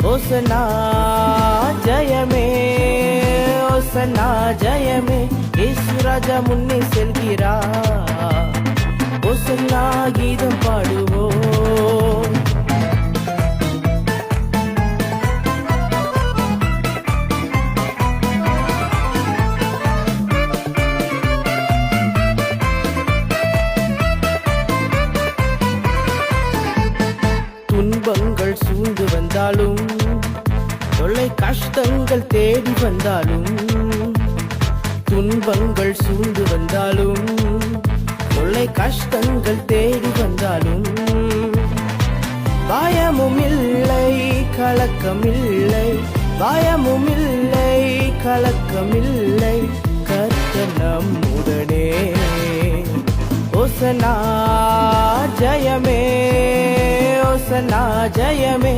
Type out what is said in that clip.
ஓசனா ஜெயமே, ஓசனா ஜெயமே, இயேசு ராஜா முன்னே செல்கிறார். ஓசனா கீதம் பாடுவோம். துன்பங்கள் சூழ்ந்து வந்தாலும், தொல்லை கஷ்டங்கள் தேடி வந்தாலும், துன்பங்கள் சூழ்ந்து வந்தாலும், தொல்லை கஷ்டங்கள் தேடி வந்தாலும், பயமும் இல்லை கலக்கமில்லை, பயமும் இல்லை கலக்கமில்லை, கர்த்தர் நம்முடனே. ஓசனா ஜெயமே, ஓசனா ஜெயமே,